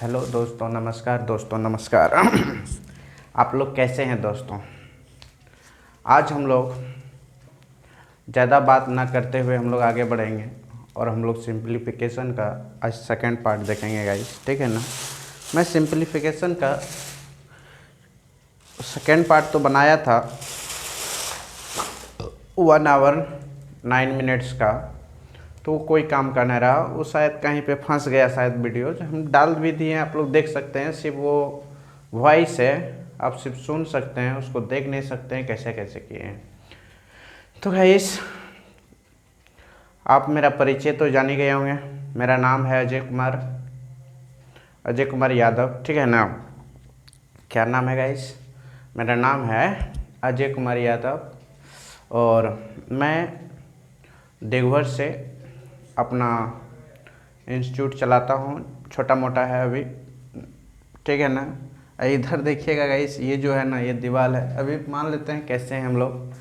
Hello दोस्तों, नमस्कार दोस्तों, नमस्कार। आप लोग कैसे हैं दोस्तों? आज हम लोग ज़्यादा बात ना करते हुए हम लोग आगे बढ़ेंगे और हम लोग सिंप्लीफिकेशन का आज सेकंड पार्ट देखेंगे गाइस, ठीक है ना। मैं सिंप्लीफिकेशन का सेकंड पार्ट तो बनाया था 1 आवर 9 मिनट्स का, तो कोई काम का नहीं रहा। वो शायद कहीं पे फंस गया शायद वीडियो, जो हम डाल भी दिए हैं, आप लोग देख सकते हैं। सिर्फ वो वॉइस है, आप सिर्फ सुन सकते हैं, उसको देख नहीं सकते हैं कैसे कैसे किए हैं। तो गाइस, आप मेरा परिचय तो जान ही गए होंगे। मेरा नाम है अजय कुमार यादव, ठीक है ना। क्या नाम है गाइस? मेरा नाम है अजय कुमार यादव और मैं देवघर से अपना इंस्टीट्यूट चलाता हूँ। छोटा मोटा है अभी, ठीक है ना। इधर देखिएगा गाइस, ये जो है ना, ये दीवार है। अभी मान लेते हैं कैसे हैं हम लोग,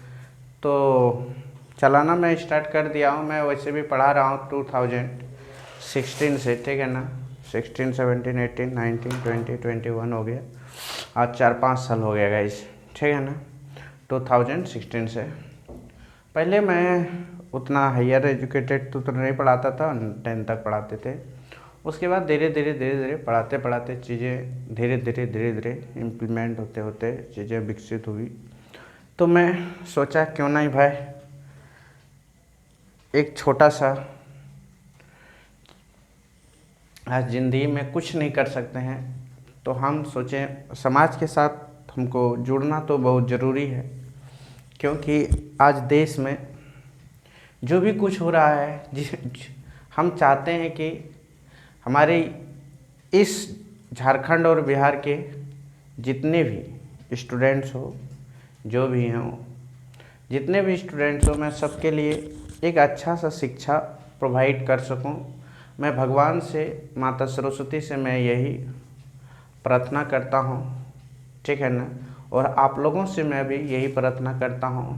तो चलाना मैं स्टार्ट कर दिया हूँ। मैं वैसे भी पढ़ा रहा हूँ 2016 से, ठीक है ना। 16, 17, 18, 19, 20, 21 हो गया। आज 4-5 साल हो गया गाइस, ठीक है ना। 2016 से। पहले मैं उतना हायर एजुकेटेड तो नहीं पढ़ाता था, 10 तक पढ़ाते थे। उसके बाद धीरे धीरे पढ़ाते पढ़ाते चीज़ें धीरे धीरे इम्प्लीमेंट होते होते चीज़ें विकसित हुई। तो मैं सोचा क्यों नहीं भाई, एक छोटा सा, आज ज़िंदगी में कुछ नहीं कर सकते हैं तो हम सोचें समाज के साथ हमको जुड़ना तो बहुत ज़रूरी है। क्योंकि आज देश में जो भी कुछ हो रहा है, हम चाहते हैं कि हमारे इस झारखंड और बिहार के जितने भी स्टूडेंट्स हो, जो भी हों, जितने भी स्टूडेंट्स हो, मैं सबके लिए एक अच्छा सा शिक्षा प्रोवाइड कर सकूं। मैं भगवान से, माता सरस्वती से मैं यही प्रार्थना करता हूं, ठीक है ना। और आप लोगों से मैं भी यही प्रार्थना करता हूं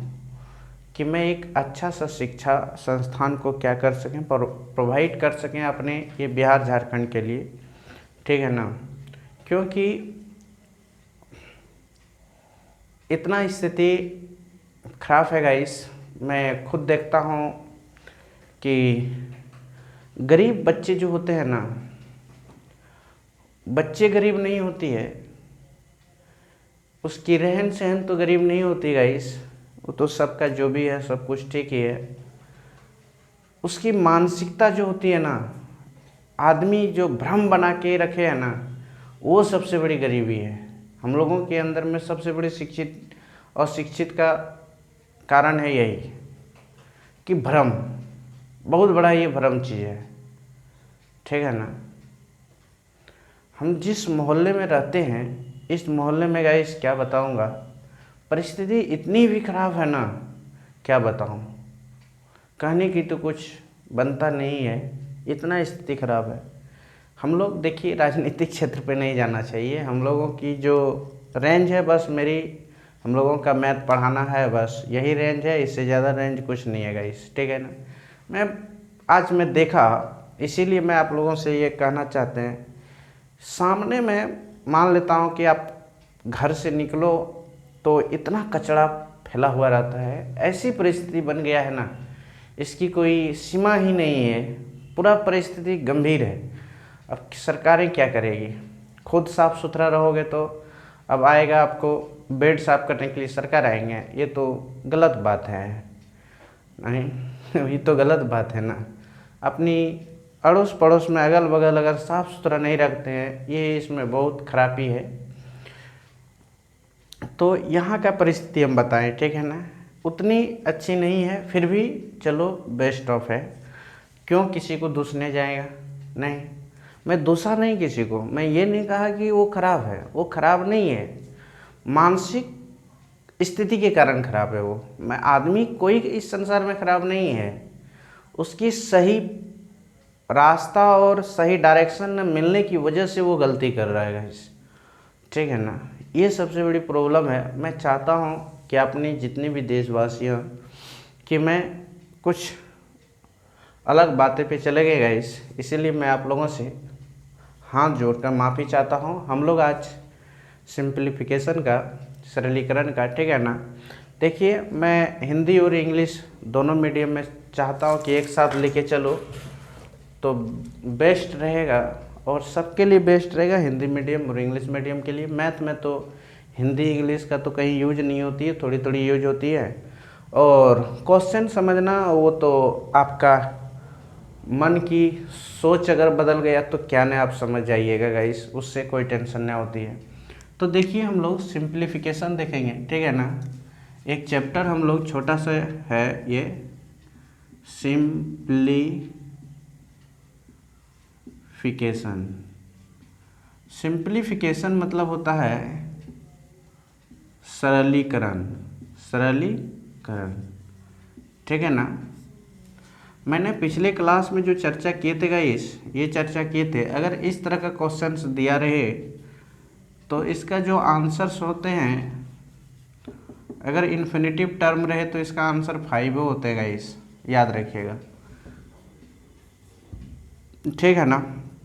कि मैं एक अच्छा सा शिक्षा संस्थान को क्या कर सकें, प्रोवाइड कर सकें अपने ये बिहार झारखंड के लिए, ठीक है ना। क्योंकि इतना स्थिति खराब है गाइस। मैं खुद देखता हूँ कि गरीब बच्चे जो होते हैं ना, बच्चे गरीब नहीं होती है, उसकी रहन सहन तो गरीब नहीं होती गाइस। वो तो सबका जो भी है सब कुछ ठीक ही है। उसकी मानसिकता जो होती है ना, आदमी जो भ्रम बना के रखे है ना, वो सबसे बड़ी गरीबी है। हम लोगों के अंदर में सबसे बड़ी शिक्षित और शिक्षित का कारण है यही कि भ्रम, बहुत बड़ा ये भ्रम चीज़ है, ठीक है ना। हम जिस मोहल्ले में रहते हैं, इस मोहल्ले में गाइस क्या बताऊंगा, परिस्थिति इतनी भी खराब है ना, क्या बताऊं, कहने की तो कुछ बनता नहीं है, इतना स्थिति खराब है। हम लोग देखिए, राजनीतिक क्षेत्र पे नहीं जाना चाहिए। हम लोगों की जो रेंज है, बस मेरी, हम लोगों का मैथ पढ़ाना है, बस यही रेंज है, इससे ज़्यादा रेंज कुछ नहीं है गाइस, ठीक है ना। मैं देखा, इसीलिए मैं आप लोगों से ये कहना चाहते हैं, सामने में मान लेता हूँ कि आप घर से निकलो तो इतना कचरा फैला हुआ रहता है, ऐसी परिस्थिति बन गया है ना, इसकी कोई सीमा ही नहीं है। पूरा परिस्थिति गंभीर है। अब सरकारें क्या करेगी? खुद साफ़ सुथरा रहोगे तो अब आएगा आपको बेड साफ़ करने के लिए सरकार आएंगे? ये तो गलत बात है, नहीं ये तो गलत बात है ना। अपनी अड़ोस पड़ोस में अगल बगल अगर साफ़ सुथरा नहीं रखते हैं, ये इसमें बहुत खराबी है। तो यहाँ का परिस्थिति हम बताएं, ठीक है ना, उतनी अच्छी नहीं है, फिर भी चलो बेस्ट ऑफ है। क्यों किसी को दूसने जाएगा? नहीं, मैं दूसरा नहीं किसी को, मैं ये नहीं कहा कि वो खराब है, वो खराब नहीं है, मानसिक स्थिति के कारण खराब है वो। मैं आदमी कोई इस संसार में खराब नहीं है, उसकी सही रास्ता और सही डायरेक्शन न मिलने की वजह से वो गलती कर रहा है गाइस, ठीक है ना। ये सबसे बड़ी प्रॉब्लम है। मैं चाहता हूँ कि अपने जितने भी देशवासी हैं, कि मैं कुछ अलग बातें पे चले गए गाइस, इसीलिए मैं आप लोगों से हाथ जोड़कर माफ़ी चाहता हूँ। हम लोग आज सिंप्लीफिकेशन का, सरलीकरण का, ठीक है ना। देखिए मैं हिंदी और इंग्लिश दोनों मीडियम में चाहता हूँ कि एक साथ लेके चलो तो बेस्ट रहेगा, और सबके लिए बेस्ट रहेगा, हिंदी मीडियम और इंग्लिश मीडियम के लिए। मैथ में तो हिंदी इंग्लिश का तो कहीं यूज नहीं होती है, थोड़ी थोड़ी यूज होती है, और क्वेश्चन समझना वो तो आपका मन की सोच अगर बदल गया तो क्या नहीं, आप समझ जाइएगा गाइस, उससे कोई टेंशन नहीं होती है। तो देखिए हम लोग सिंप्लीफिकेशन देखेंगे, ठीक है ना। एक चैप्टर हम लोग छोटा सा है ये, सिंप्लीफिकेशन मतलब होता है सरलीकरण, सरलीकरण, ठीक है ना। मैंने पिछले क्लास में जो चर्चा किए थे गाइस, ये चर्चा किए थे, अगर इस तरह का क्वेश्चंस दिया रहे तो इसका जो आंसर्स होते हैं, अगर इन्फिनिटिव टर्म रहे तो इसका आंसर 5 होते हैं गाइस, याद रखिएगा, ठीक है ना।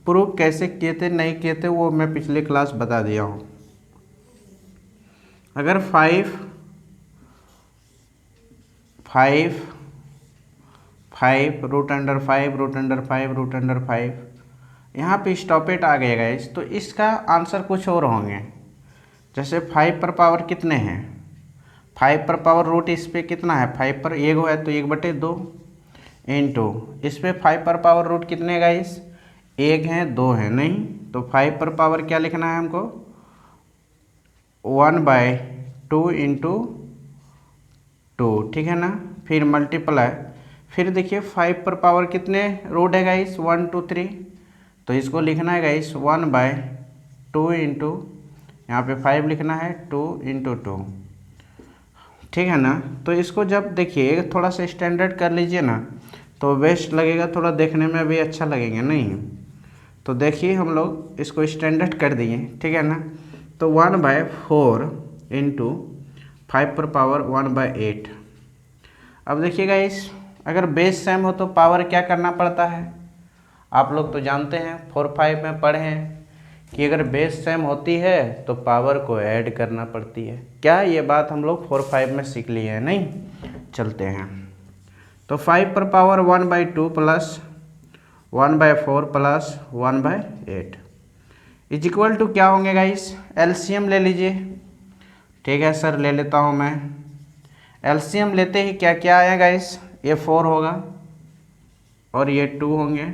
प्रूफ कैसे किए थे नहीं किए थे वो मैं पिछले क्लास बता दिया हूँ। अगर 5 रूट अंडर 5 यहाँ पे स्टॉपेट आ गया गाइस, तो इसका आंसर कुछ और होंगे। जैसे 5 पर पावर कितने हैं, 5 पर पावर रूट इस पे कितना है, 5 पर 1 है तो 1/2 इंटू इस पे 5 पर पावर रूट कितने हैं गाइस, 1 है 2 है, नहीं तो 5 पर पावर क्या लिखना है हमको, 1/2 इंटू 2, ठीक है ना। फिर मल्टीप्लाई, फिर देखिए 5 पर पावर कितने रूट है गाइस, 1 2 3, तो इसको लिखना है गाइस 1/2 इंटू, यहाँ पे 5 लिखना है 2 इंटू 2, ठीक है ना। तो इसको जब देखिए थोड़ा सा स्टैंडर्ड कर लीजिए ना तो बेस्ट लगेगा, थोड़ा देखने में भी अच्छा लगेगा, नहीं। तो देखिए हम लोग इसको स्टैंडर्ड कर दिए, ठीक है ना। तो 1/4 इंटू 5 पर पावर 1/8। अब देखिएगा इस, अगर बेस सेम हो तो पावर क्या करना पड़ता है, आप लोग तो जानते हैं 4-5 में पढ़े हैं कि अगर बेस सेम होती है तो पावर को ऐड करना पड़ती है। क्या ये बात हम लोग 4-5 में सीख लिए हैं, नहीं। चलते हैं, तो 5 पर पावर 1/2 प्लस 1/4 प्लस 1/8 इज इक्वल टू क्या होंगे गाइस, एलसीएम ले लीजिए, ठीक है सर ले लेता हूँ मैं। एलसीएम लेते ही क्या क्या आया गाइस, ये 4 होगा और ये 2 होंगे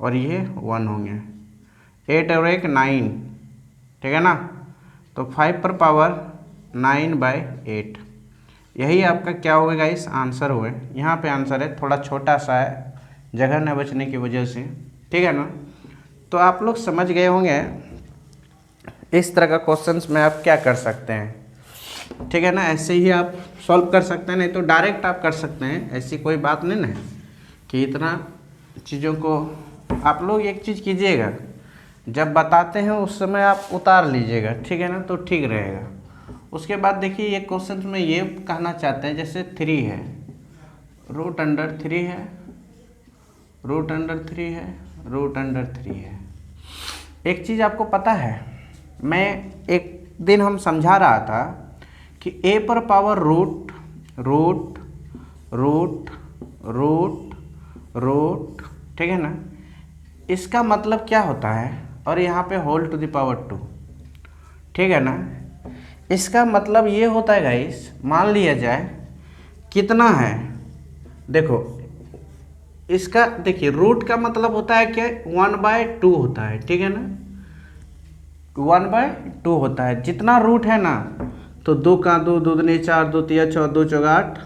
और ये 1 होंगे, 8 और 1 9, ठीक है ना। तो 5 पर पावर 9/8, यही आपका क्या होगा गाइस, आंसर हुए। यहाँ पे आंसर है, थोड़ा छोटा सा है जगह न बचने की वजह से, ठीक है ना। तो आप लोग समझ गए होंगे इस तरह का क्वेश्चंस में आप क्या कर सकते हैं, ठीक है ना। ऐसे ही आप सॉल्व कर सकते हैं, नहीं तो डायरेक्ट आप कर सकते हैं, ऐसी कोई बात नहीं ना कि इतना चीज़ों को। आप लोग एक चीज़ कीजिएगा, जब बताते हैं उस समय आप उतार लीजिएगा, ठीक है ना, तो ठीक रहेगा। उसके बाद देखिए ये क्वेश्चन में ये कहना चाहते हैं, जैसे 3 है, रूट अंडर 3 है, रूट अंडर 3 है, रूट अंडर 3 है। एक चीज़ आपको पता है, मैं एक दिन हम समझा रहा था कि a पर power root root root root root, ठीक है ना, इसका मतलब क्या होता है, और यहाँ पे होल टू द पावर 2, ठीक है ना। इसका मतलब ये होता है गाइस, मान लिया जाए कितना है, देखो इसका देखिए रूट का मतलब होता है क्या, 1/2 होता है, ठीक है ना, 1/2 होता है। जितना रूट है ना, तो 2 का 2 2 दूनी 4 2 3 6 2 4 8,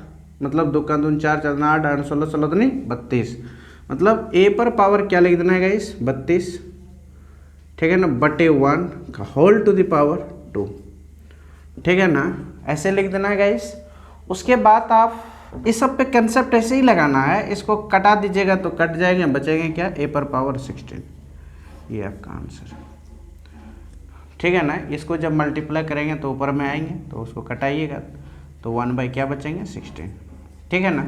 मतलब 2 का 2 4 4 8 8 16 16 दूनी 32, मतलब a पर पावर क्या लिख देना है गाइस, 32, ठीक है ना, बटे 1 का होल टू द पावर 2, ठीक है ना, ऐसे लिख देना है गाइस। उसके बाद आप इस सब पे कंसेप्ट ऐसे ही लगाना है, इसको कटा दीजिएगा तो कट जाएंगे, बचेंगे क्या, a पर पावर 16, ये आपका आंसर है, ठीक है ना। इसको जब मल्टीप्लाई करेंगे तो ऊपर में आएंगे, तो उसको कटाइएगा तो 1 क्या बचेंगे, 16, ठीक है ना।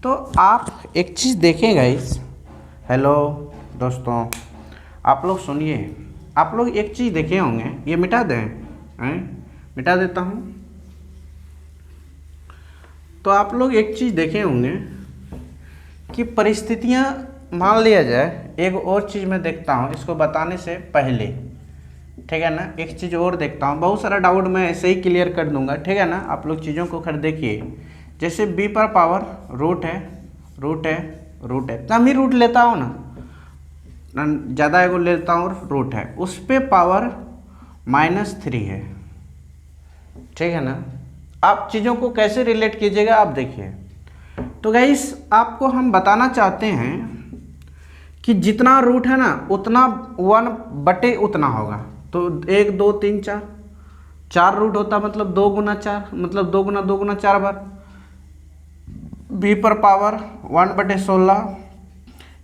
तो आप एक चीज़ देखें गाइस, हेलो दोस्तों, आप लोग सुनिए, आप लोग एक चीज़ देखे होंगे, ये मिटा दें मिटा देता हूँ। तो आप लोग एक चीज़ देखे होंगे कि परिस्थितियाँ, मान लिया जाए, एक और चीज़ मैं देखता हूँ इसको बताने से पहले, ठीक है ना, एक चीज़ और देखता हूँ, बहुत सारा डाउट मैं ऐसे ही क्लियर कर दूंगा, ठीक है ना। आप लोग चीज़ों को खैर देखिए, जैसे b पर पावर रूट है, कम ही रूट लेता हूँ ना, ज़्यादा एगो लेता हूँ और रूट है, उस पर पावर -3 है, ठीक है ना। आप चीज़ों को कैसे रिलेट कीजिएगा आप देखिए। तो गाइस आपको हम बताना चाहते हैं कि जितना रूट है ना उतना 1/, उतना होगा। तो 1 2 3 4 रूट होता, मतलब 2 गुना 4, मतलब 2 गुना 2 गुना 4 बार b पर पावर 1/16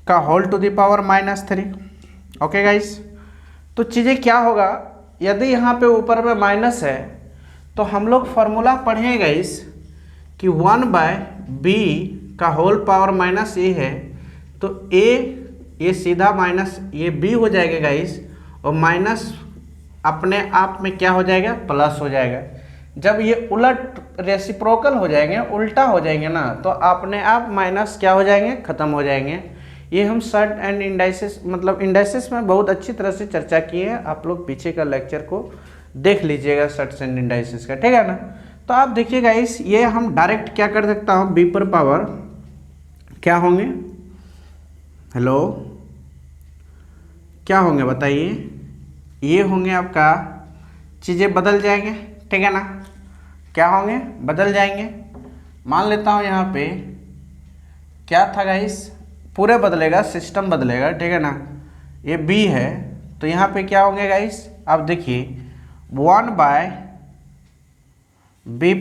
का whole to the power -3। Okay guys, तो चीज़ें क्या होगा, यदि यहाँ पे ऊपर में माइनस है तो हम लोग फॉर्मूला पढ़े गाइस कि 1/b का होल पावर -a है, तो a ये सीधा माइनस ये b हो जाएगा गाइस, और माइनस अपने आप में क्या हो जाएगा, प्लस हो जाएगा। जब ये उलट रेसिप्रोकल हो जाएंगे, उल्टा हो जाएंगे ना, तो अपने आप माइनस क्या हो जाएंगे, ख़त्म हो जाएंगे। ये हम सर्ट एंड इंडाइसिस, मतलब इंडाइसिस में बहुत अच्छी तरह से चर्चा किए हैं, आप लोग पीछे का लेक्चर को देख लीजिएगा सर्ट एंड इंडाइसिस का, ठीक है ना। तो आप देखिएगा इस, ये हम डायरेक्ट क्या कर सकता हूँ, b पर पावर क्या होंगे, हेलो क्या होंगे बताइए, ये होंगे आपका, चीज़ें बदल जाएंगे, ठीक है ना, क्या होंगे, बदल जाएंगे। मान लेता हूँ यहाँ पे क्या था गाइस, पूरे बदलेगा, सिस्टम बदलेगा, ठीक है ना। ये b है तो यहाँ पे क्या होंगे गाइस, आप देखिए 1/b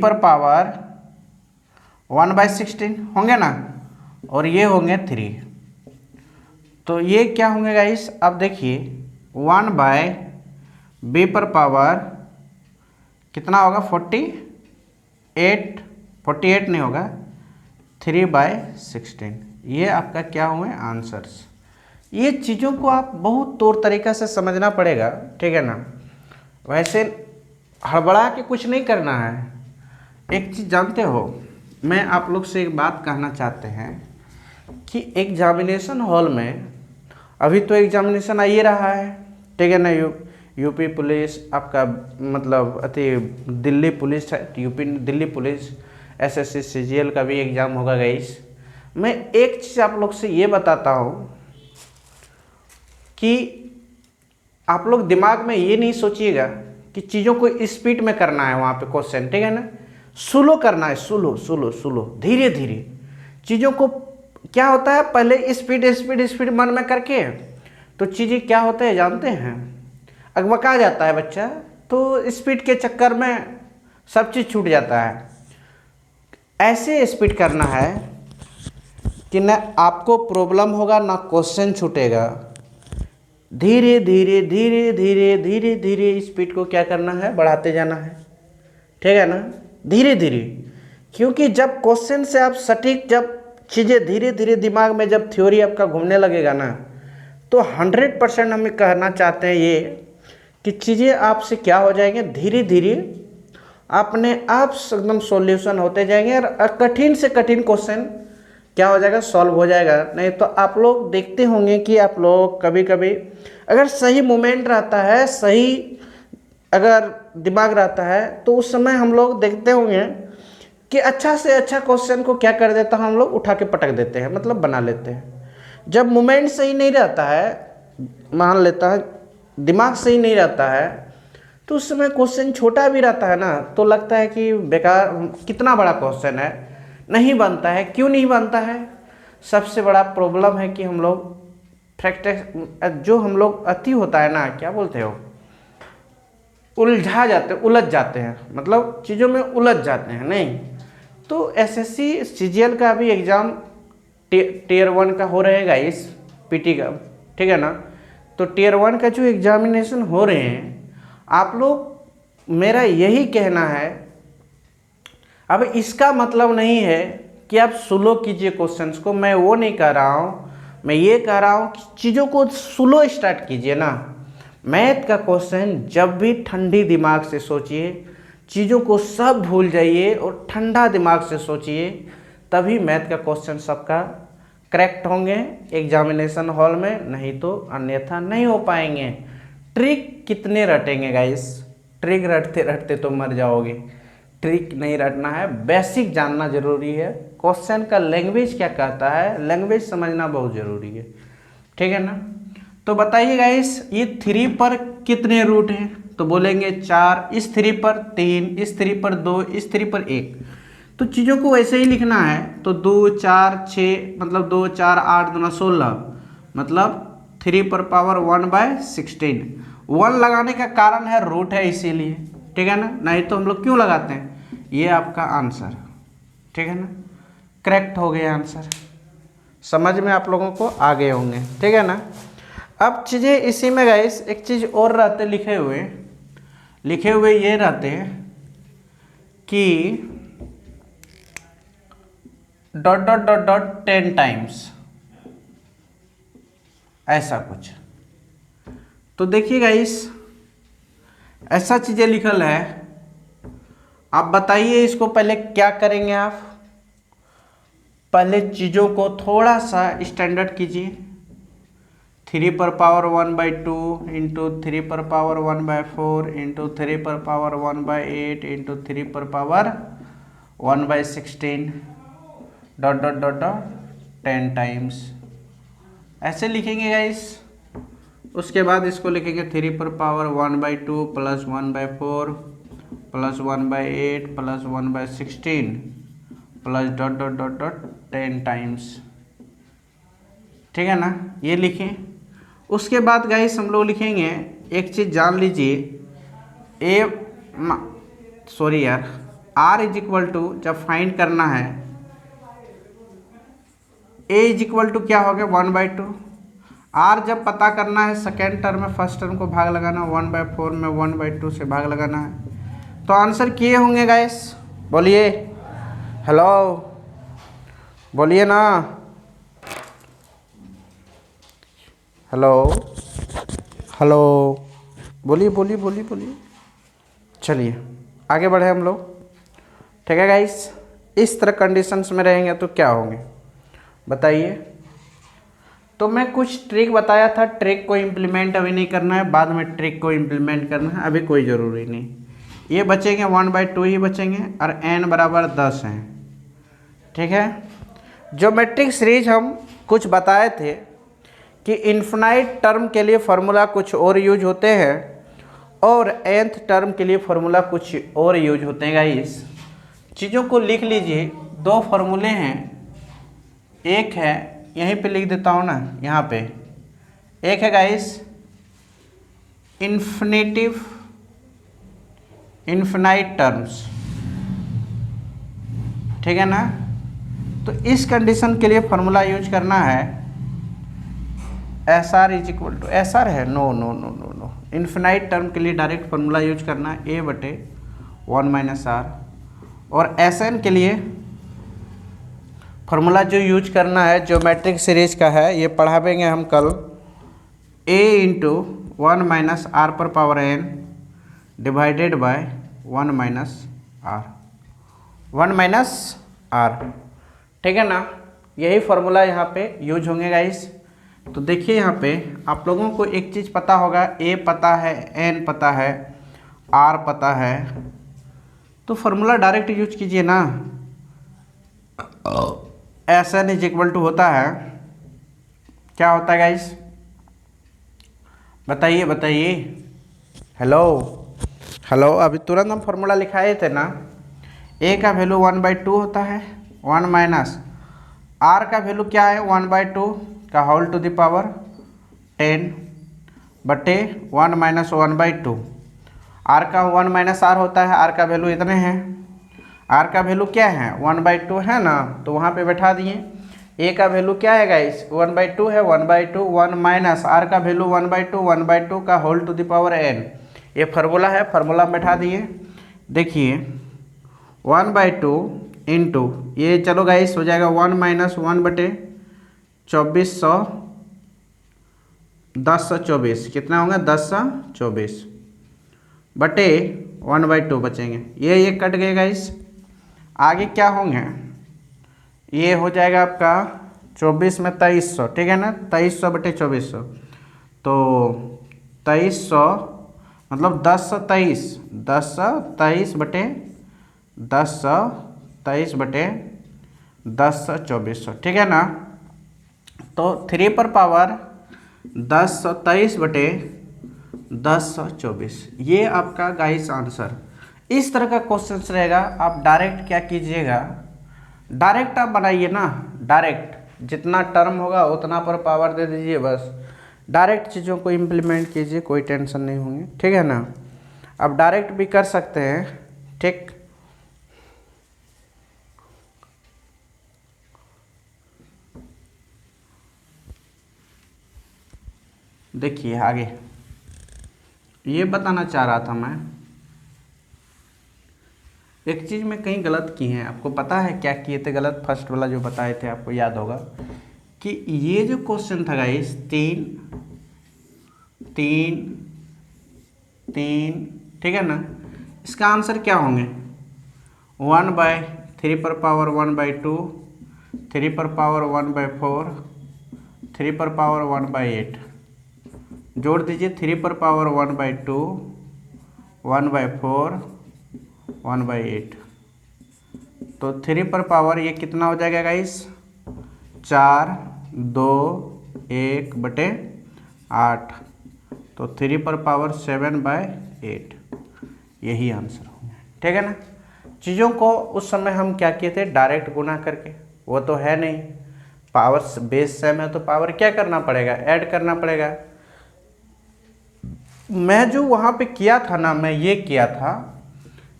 पर पावर 1/16 होंगे ना, और ये होंगे 3। तो ये क्या होंगे गाइस, आप देखिए 1/b पर पावर कितना होगा, 48 नहीं होगा, 3/16। ये आपका क्या हुए आंसर्स। ये चीज़ों को आप बहुत तौर तरीका से समझना पड़ेगा, ठीक है ना। वैसे हड़बड़ा के कुछ नहीं करना है। एक चीज़ जानते हो, मैं आप लोग से एक बात कहना चाहते हैं कि एग्जामिनेशन हॉल में अभी तो एग्जामिनेशन आ ही रहा है, ठीक है ना। यूपी पुलिस आपका, मतलब Delhi police, Delhi police, SSC CGL का भी एग्ज़ाम होगा गाइस। मैं एक चीज़ आप लोग से ये बताता हूँ कि आप लोग दिमाग में ये नहीं सोचिएगा कि चीज़ों को स्पीड में करना है वहाँ पे क्वेश्चन, ठीक है ना। स्लो करना है, स्लो, धीरे धीरे चीज़ों को। क्या होता है, पहले स्पीड मन में करके तो चीज़ें क्या होता है जानते हैं, अगबका जाता है बच्चा, तो स्पीड के चक्कर में सब चीज़ छूट जाता है। ऐसे स्पीड करना है कि ना आपको प्रॉब्लम होगा ना क्वेश्चन छूटेगा। धीरे धीरे स्पीड को क्या करना है, बढ़ाते जाना है, ठीक है ना, धीरे धीरे। क्योंकि जब क्वेश्चन से आप सटीक, जब चीज़ें धीरे धीरे दिमाग में, जब थ्योरी आपका घूमने लगेगा ना, तो 100% हम कहना चाहते हैं ये कि चीज़ें आपसे क्या हो जाएंगे, धीरे धीरे अपने आप एकदम सॉल्यूशन होते जाएंगे, और कठिन से कठिन क्वेश्चन क्या हो जाएगा, सॉल्व हो जाएगा। नहीं तो आप लोग देखते होंगे कि आप लोग कभी कभी अगर सही मोमेंट रहता है, सही अगर दिमाग रहता है, तो उस समय हम लोग देखते होंगे कि अच्छा से अच्छा क्वेश्चन को क्या कर देता है, हम लोग उठा के पटक देते हैं, मतलब बना लेते हैं। जब मोमेंट सही नहीं रहता है, मान लेता है दिमाग सही नहीं रहता है, तो उस समय क्वेश्चन छोटा भी रहता है ना, तो लगता है कि बेकार, कितना बड़ा क्वेश्चन है, नहीं बनता है। क्यों नहीं बनता है, सबसे बड़ा प्रॉब्लम है कि हम लोग प्रैक्टिस, जो हम लोग अति होता है ना, क्या बोलते हो, उलझ जाते हैं, मतलब चीज़ों में उलझ जाते हैं। नहीं तो एसएससी सीजीएल का भी एग्ज़ाम टियर 1 का हो रहेगा, इस पीटी का, ठीक है ना। तो टियर 1 का जो एग्जामिनेशन हो रहे हैं, आप लोग, मेरा यही कहना है, अब इसका मतलब नहीं है कि आप स्लो कीजिए क्वेश्चंस को, मैं वो नहीं कह रहा हूँ। मैं ये कह रहा हूँ कि चीज़ों को स्लो स्टार्ट कीजिए ना। मैथ का क्वेश्चन जब भी ठंडी दिमाग से सोचिए, चीज़ों को सब भूल जाइए और ठंडा दिमाग से सोचिए, तभी मैथ का क्वेश्चन सबका करेक्ट होंगे एग्जामिनेशन हॉल में, नहीं तो अन्यथा नहीं हो पाएंगे। ट्रिक कितने रटेंगे गाइस, ट्रिक रटते रटते तो मर जाओगे। ट्रिक नहीं रटना है, बेसिक जानना जरूरी है। क्वेश्चन का लैंग्वेज क्या कहता है, लैंग्वेज समझना बहुत ज़रूरी है, ठीक है ना। तो बताइए गाइस, ये 3 पर कितने रूट हैं, तो बोलेंगे 4, इस 3 पर 3, इस 3 पर 2, इस 3 पर 1। तो चीज़ों को वैसे ही लिखना है, तो 2 4 6 मतलब 2 4 8 2 16, मतलब 3 पर पावर 1/16। 1 लगाने का कारण है रूट है इसीलिए, ठीक है ना, नहीं तो हम लोग क्यों लगाते हैं। ये आपका आंसर, ठीक है ना, करेक्ट हो गया आंसर। समझ में आप लोगों को आ गए होंगे, ठीक है ना। अब चीज़ें इसी में गाइस एक चीज़ और रहते लिखे हुए ये रहते हैं कि dot dot dot dot 10 times, ऐसा कुछ। तो देखिए गाइस, ऐसा चीज़ें लिखल है। आप बताइए इसको पहले क्या करेंगे आप, पहले चीज़ों को थोड़ा सा स्टैंडर्ड कीजिए। 3 पर पावर 1/2 इंटू 3 पर पावर 1/4 इंटू 3 पर पावर 1/8 इंटू 3 पर power 1/16 dot dot dot dot 10 times, ऐसे लिखेंगे गाइस। उसके बाद इसको लिखेंगे 3 पर पावर 1/2 प्लस 1/4 प्लस 1/8 plus 1/16 plus dot dot dot dot 10 times, ठीक है ना, ये लिखें। उसके बाद गाइस हम लोग लिखेंगे, एक चीज़ जान लीजिए, आर इज इक्वल टू, जब फाइंड करना है, ए इज इक्वल टू क्या हो गया 1/2। आर जब पता करना है, सेकेंड टर्म में फर्स्ट टर्म को भाग लगाना, 1/4 में 1/2 से भाग लगाना है। तो आंसर किए होंगे गाइस, बोलिए हेलो, बोलिए ना, हेलो हेलो, बोलिए बोलिए बोलिए बोलिए। चलिए आगे बढ़े हम लोग, ठीक है गाइस। इस तरह कंडीशंस में रहेंगे तो क्या होंगे बताइए। तो मैं कुछ ट्रिक बताया था, ट्रिक को इम्प्लीमेंट अभी नहीं करना है, बाद में ट्रिक को इम्प्लीमेंट करना है, अभी कोई ज़रूरी नहीं। ये बचेंगे 1/2 ही बचेंगे और n बराबर 10 हैं, ठीक है। ज्योमेट्रिक सीरीज हम कुछ बताए थे कि इन्फिनाइट टर्म के लिए फार्मूला कुछ और यूज होते हैं और nth टर्म के लिए फार्मूला कुछ और यूज होते हैं गाइस। चीज़ों को लिख लीजिए, 2 फार्मूले हैं, एक है यहीं पे लिख देता हूँ ना, यहाँ पे एक है गाइस इन्फिनाइट टर्म्स, ठीक है ना। तो इस कंडीशन के लिए फार्मूला यूज करना है S R is equal to, S R है, no no no no no, infinite term के लिए डायरेक्ट फार्मूला यूज करना है a/1 - r। और एस एन के लिए फार्मूला जो यूज करना है ज्योमेट्रिक सीरीज का है, ये पढ़ावेंगे हम कल, a × 1 - r पर power n divided by 1 - r, 1 - r, ठीक है ना। यही फार्मूला यहाँ पे यूज होंगे गाइस। तो देखिए यहाँ पे आप लोगों को एक चीज़ पता होगा, a पता है, n पता है, r पता है, तो फार्मूला डायरेक्ट यूज कीजिए ना। S N is equal to होता है, क्या होता है गाइस, बताइए बताइए, हेलो हेलो। अभी तुरंत हम फार्मूला लिखाए थे ना, a का वैल्यू 1/2 होता है, 1 - r का वैल्यू क्या है 1/2 का होल टू द पावर 10 बटे 1 - 1/2। r का 1 - r होता है, r का वैल्यू इतने हैं, r का वैल्यू क्या है 1/2 है ना, तो वहाँ पे बैठा दिए। a का वैल्यू क्या है गाइस 1/2 है, 1/2 1 - r का वैल्यू 1/2 का whole to the power n, ये फार्मूला है, फार्मूला में बैठा दिए। देखिए 1/2 इंटू ये, चलो गाइस हो जाएगा 1 - 1 बटे 2400, 1024 कितना होगा 1024 बटे 1/2 बचेंगे। ये कट गए गाइस। आगे क्या होंगे, ये हो जाएगा आपका 24 में 2300, ठीक है ना, 2300 बटे 2400, तो 2300 मतलब 1023, 1023 बटे 1023 बटे 102400, ठीक है ना। तो 3 पर पावर 1023 बटे 1024, ये आपका गाइस आंसर। इस तरह का क्वेश्चन रहेगा। आप डायरेक्ट क्या कीजिएगा, डायरेक्ट आप बनाइए ना, डायरेक्ट जितना टर्म होगा उतना पर पावर दे दीजिए, बस डायरेक्ट चीज़ों को इम्प्लीमेंट कीजिए, कोई टेंशन नहीं होंगे, ठीक है ना। आप डायरेक्ट भी कर सकते हैं, ठीक। देखिए आगे ये बताना चाह रहा था मैं, एक चीज़ में कहीं गलत की है, आपको पता है क्या किए थे गलत, फर्स्ट वाला जो बताए थे आपको याद होगा कि ये जो क्वेश्चन था गाइस 3 3 3, ठीक है ना, इसका आंसर क्या होंगे 1/3 पर पावर 1/2, 3 पर पावर 1/4, 3 पर पावर 1/8, जोड़ दीजिए 3 पर पावर 1/2, 1/4, 1/8, तो 3 पर पावर ये कितना हो जाएगा गाइस 4, 2, 1 बटे 8, तो 3 पर पावर 7/8, यही आंसर होगा, ठीक है ना। चीज़ों को उस समय हम क्या किए थे, डायरेक्ट गुना करके, वो तो है नहीं, पावर बेस सेम है तो पावर क्या करना पड़ेगा, ऐड करना पड़ेगा। मैं जो वहाँ पे किया था ना, मैं ये किया था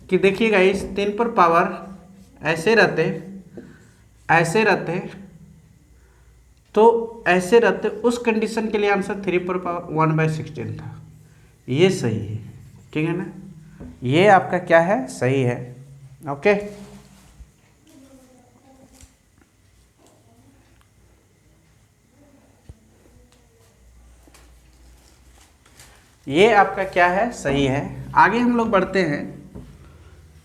कि देखिएगा इस 3 पर पावर ऐसे रहते, ऐसे रहते, तो ऐसे रहते, उस कंडीशन के लिए आंसर 3 पर पावर 1/16 था, ये सही है, ठीक है ना, ये आपका क्या है, सही है, ओके। ये आपका क्या है, सही है। आगे हम लोग बढ़ते हैं।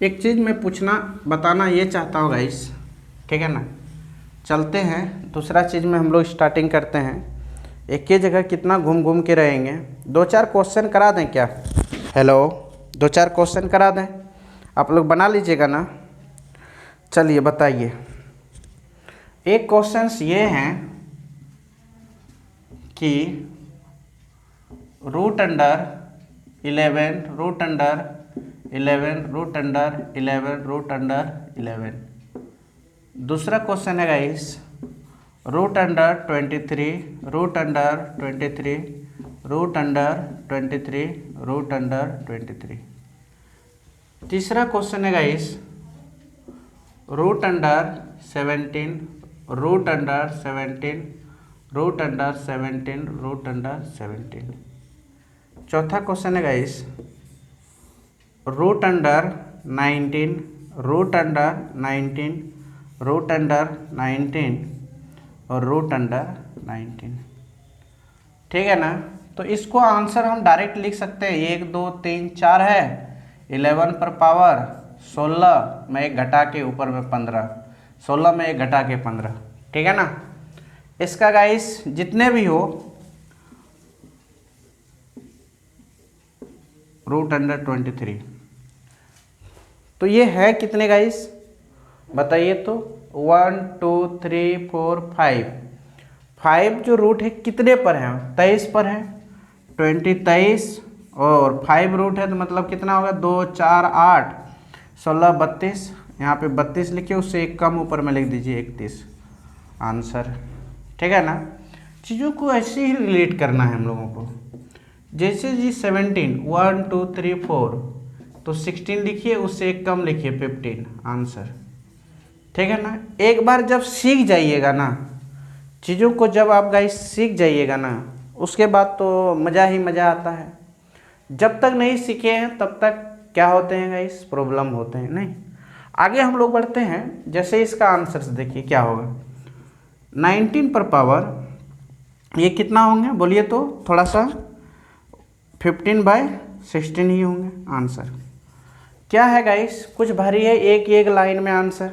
एक चीज़ मैं पूछना बताना ये चाहता हूँ गाइस, ठीक है ना, चलते हैं दूसरा चीज़ में हम लोग स्टार्टिंग करते हैं। एक ही जगह कितना घूम घूम के रहेंगे, 2-4 क्वेश्चन करा दें क्या, हेलो 2-4 क्वेश्चन करा दें, आप लोग बना लीजिएगा ना। चलिए बताइए, एक क्वेश्चंस ये हैं कि √11 √11 दूसरा क्वेश्चन है गाइस √23 √23 तीसरा क्वेश्चन है गाइस √17 √17 चौथा क्वेश्चन है गाइस √19 और √19, ठीक है ना। तो इसको आंसर हम डायरेक्ट लिख सकते हैं, 1 2 3 4 है, 11 पर पावर 16 में एक घटा के ऊपर में 15, 16 में एक घटा के 15, ठीक है ना। इसका गाइस जितने भी हो √23, तो ये है कितने गाइस बताइए तो, 1 2 3 4 5 जो रूट है कितने पर है, 23 पर है, 23 और 5 रूट है तो मतलब कितना होगा 2 4 8 16 32, यहाँ पे 32 लिखिए, उससे एक कम ऊपर में लिख दीजिए 31 आंसर, ठीक है ना। चीज़ों को ऐसे ही रिलेट करना है हम लोगों को, जैसे जी 17 1 2 3 4 तो 16 लिखिए, उससे एक कम लिखिए 15 आंसर, ठीक है ना। एक बार जब सीख जाइएगा ना चीज़ों को, जब आप गाइस सीख जाइएगा ना, उसके बाद तो मज़ा ही मज़ा आता है। जब तक नहीं सीखे हैं तब तक क्या होते हैं गाइस, प्रॉब्लम होते हैं। नहीं, आगे हम लोग बढ़ते हैं। जैसे इसका आंसर देखिए क्या होगा, 19 पर पावर ये कितना होंगे बोलिए तो थोड़ा सा, 15/16 ही होंगे आंसर। क्या है गाइस, कुछ भारी है, एक एक लाइन में आंसर।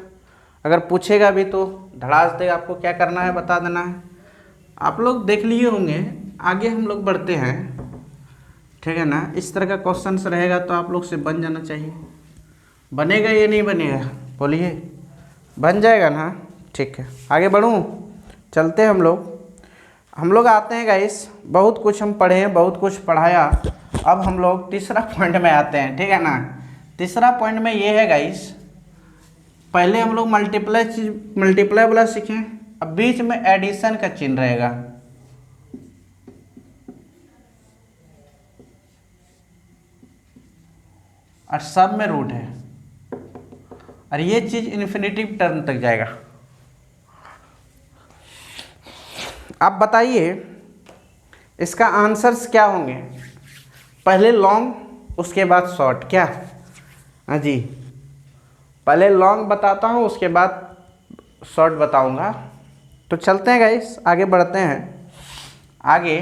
अगर पूछेगा भी तो धड़ास देगा, आपको क्या करना है बता देना है। आप लोग देख लिए होंगे, आगे हम लोग बढ़ते हैं, ठीक है ना। इस तरह का क्वेश्चन रहेगा तो आप लोग से बन जाना चाहिए। बनेगा या नहीं बनेगा बोलिए, बन जाएगा ना, ठीक है। आगे बढ़ूँ, चलते हैं हम लोग आते हैं गाइस। बहुत कुछ हम पढ़े हैं, बहुत कुछ पढ़ाया। अब हम लोग तीसरा पॉइंट में आते हैं, ठीक है ना। तीसरा पॉइंट में ये है गाइस, पहले हम लोग मल्टीप्लाई वाला सीखें, अब बीच में एडिशन का चिन्ह रहेगा। और सब में रूट है, और ये चीज इन्फिनिटिव टर्म तक जाएगा। आप बताइए इसका आंसर्स क्या होंगे। पहले लॉन्ग उसके बाद शॉर्ट, क्या? हाँ जी, पहले लॉन्ग बताता हूँ उसके बाद शॉर्ट बताऊँगा। तो चलते हैं गाइस, आगे बढ़ते हैं। आगे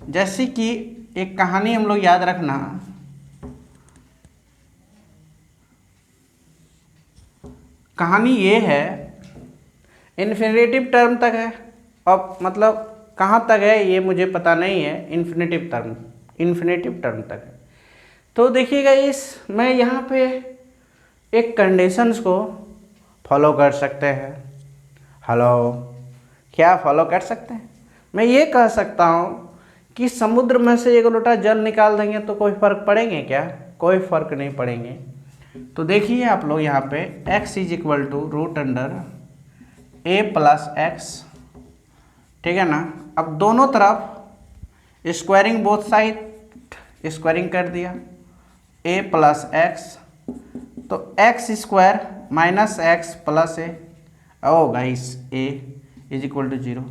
जैसे कि एक कहानी हम लोग याद रखना, कहानी ये है, इन्फिनिटिव टर्म तक है। अब मतलब कहाँ तक है ये मुझे पता नहीं है, इन्फिनिटिव टर्म तक है। तो देखिएगा इस मैं यहाँ पे एक कंडीशंस को फॉलो कर सकते हैं। हेलो, क्या फॉलो कर सकते हैं? मैं ये कह सकता हूँ कि समुद्र में से एक लोटा जल निकाल देंगे तो कोई फर्क पड़ेंगे क्या? कोई फर्क नहीं पड़ेंगे। तो देखिए आप लोग यहाँ पे x is equal to root under a plus X, ठीक है ना। अब दोनों तरफ स्क्वायरिंग, बोथ साइड स्क्वायरिंग कर दिया, a प्लस एक्स, तो X square minus X plus A, ओ guys a is equal to 0।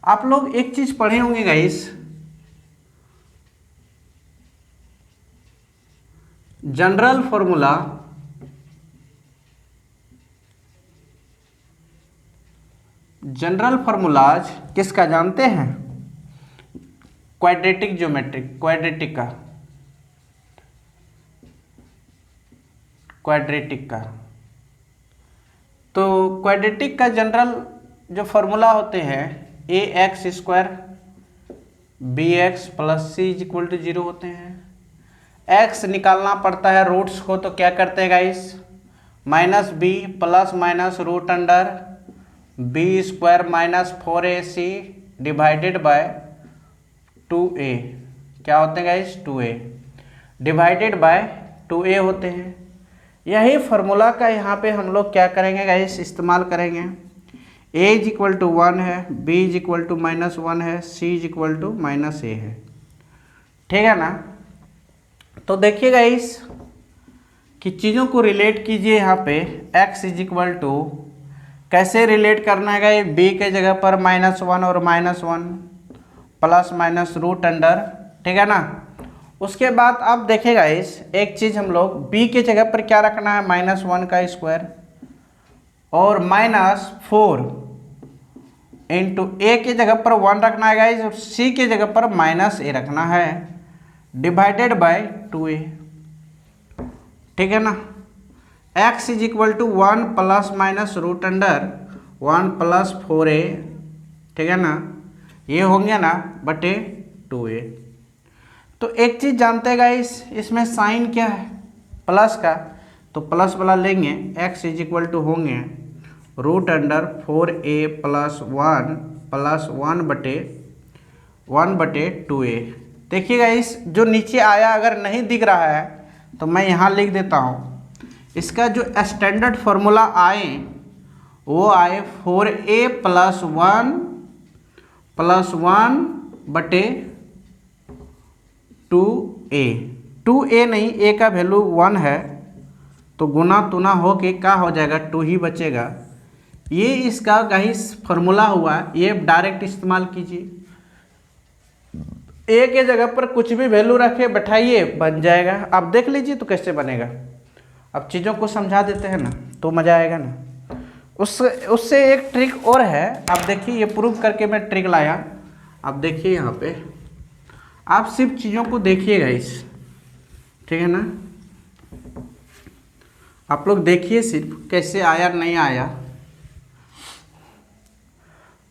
आप लोग एक चीज पढ़े होंगे guys, general formula, general formulas किसका जानते हैं? क्वाड्रेटिक ज्योमेट्रिक, क्वाड्रेटिक का। तो क्वाड्रेटिक का जनरल जो फॉर्मूला होते हैं, A X square B X plus C is equal to 0 होते हैं। एक्स निकालना पड़ता है रूट्स को, तो क्या करते हैं guys, minus B plus minus root under B square minus 4ac divided by 2a, क्या होते हैं guys, 2a divided by 2a होते हैं। यही फार्मूला का यहाँ पे हम लोग क्या करेंगे गाइस, इस्तेमाल करेंगे। a इज इक्वल टू 1 है, b इज इक्वल टू -1 है, c is equal to -a है, ठीक है ना। तो देखिए गाइस कि चीज़ों को रिलेट कीजिए। यहाँ पे x इज इक्वल टू, कैसे रिलेट करना है गाइस, b के जगह पर -1 और -1 प्लस माइनस रूट अंडर, ठीक है ना। उसके बाद आप देखिएगा इस एक चीज़ हम लोग b के जगह पर क्या रखना है, -1 का स्क्वायर और -4 इंटू a के जगह पर 1 रखना है गाइस, और c के जगह पर -a रखना है डिवाइडेड बाय 2a, ठीक है ना। x is equal to 1 plus minus root under 1 plus 4a, ठीक है ना, ये होंगे ना बटे 2a। तो एक चीज़ जानते हैं गाइस, इसमें साइन क्या है, प्लस का, तो प्लस वाला लेंगे, x इज इक्वल टू होंगे रूट अंडर 4a प्लस 1 बटे 2a। देखिएगा इस जो नीचे आया अगर नहीं दिख रहा है तो मैं यहाँ लिख देता हूँ। इसका जो स्टैंडर्ड फार्मूला आए वो आए 4a प्लस 1 बटे 2a। 2a नहीं, a का वैल्यू 1 है तो गुना तुना हो के क्या हो जाएगा, 2 ही बचेगा। ये इसका गाइस फार्मूला हुआ, ये डायरेक्ट इस्तेमाल कीजिए। a के जगह पर कुछ भी वैल्यू रखे बैठाइए, बन जाएगा। अब देख लीजिए तो कैसे बनेगा। अब चीज़ों को समझा देते हैं ना तो मज़ा आएगा ना। उससे एक ट्रिक और है। आप देखिए, ये प्रूव करके मैं ट्रिक लाया। आप देखिए यहाँ पे, आप सिर्फ चीज़ों को देखिएगा इस, ठीक है ना, आप लोग देखिए सिर्फ कैसे आया नहीं आया।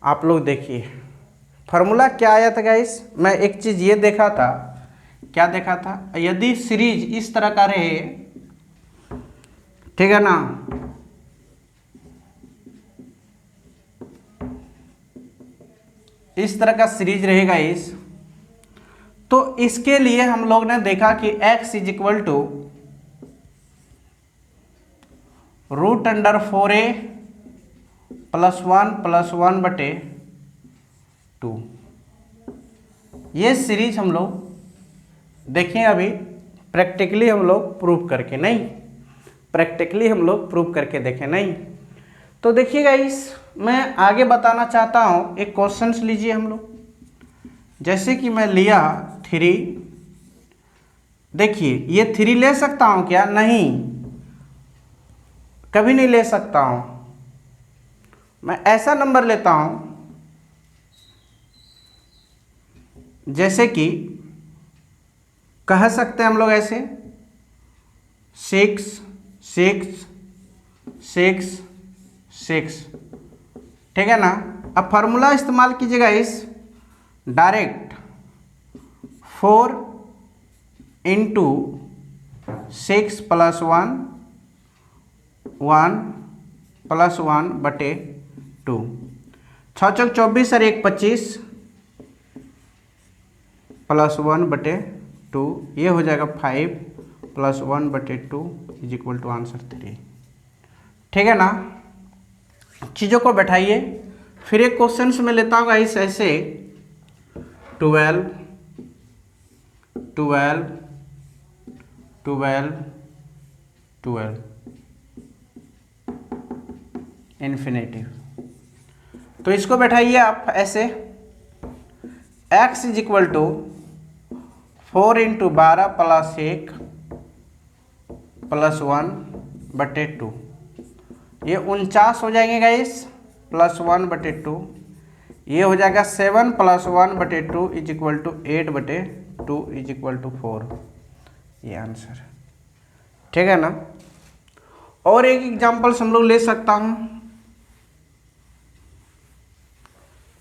आप लोग देखिए फार्मूला क्या आया था गाइस। मैं एक चीज़ ये देखा था, क्या देखा था, यदि सीरीज इस तरह का रहे, ठीक है ना, इस तरह का सीरीज रहेगा इस, तो इसके लिए हम लोग ने देखा कि x is equal to √4a +1 + 1/2। ये सीरीज हम लोग देखें अभी प्रैक्टिकली हम लोग प्रूव करके, नहीं प्रैक्टिकली हम लोग प्रूव करके देखें नहीं। तो देखिएगा इस, मैं आगे बताना चाहता हूँ, एक क्वेश्चंस लीजिए हम लोग। जैसे कि मैं लिया 3, देखिए ये 3 ले सकता हूँ क्या? नहीं, कभी नहीं ले सकता हूँ। मैं ऐसा नंबर लेता हूँ जैसे कि कह सकते हैं हम लोग ऐसे 6 6 6 6, ठीक है ना। अब फार्मूला इस्तेमाल कीजिएगा इस, डायरेक्ट 4 × 6 + 1 1 + 1/2, 6 × 24 और 1 25 + 1/2, ये हो जाएगा 5 + 1/2 = आंसर 3, ठीक है ना। चीज़ों को बैठाइए। फिर एक क्वेश्चन में लेता हूँ गाइस ऐसे 12 12 12 12 इन्फिनेटिव। तो इसको बैठाइए आप ऐसे, x इज इक्वल टू 4 × 12 + 1 + 1/2, ये 49 हो जाएंगे गाइस, +1/2, ये हो जाएगा 7 + 1/2 = 8/2 = 4, ये आंसर, ठीक है ना। और एक एग्जांपल्स हम लोग ले सकता हूँ,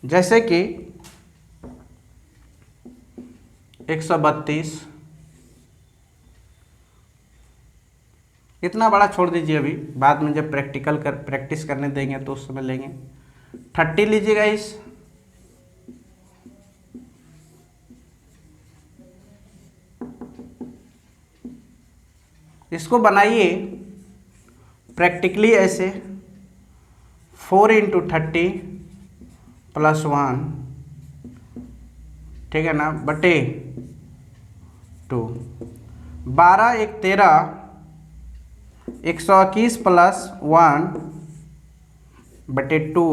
जैसे कि 132, इतना बड़ा छोड़ दीजिए अभी, बाद में जब प्रैक्टिस करने देंगे तो उस समय लेंगे। 30 लीजिएगा इस, इसको बनाइए प्रैक्टिकली ऐसे 4 × 30 + 1, ठीक है ना, /2, 12 × 1 = 13, 121 + 1/2,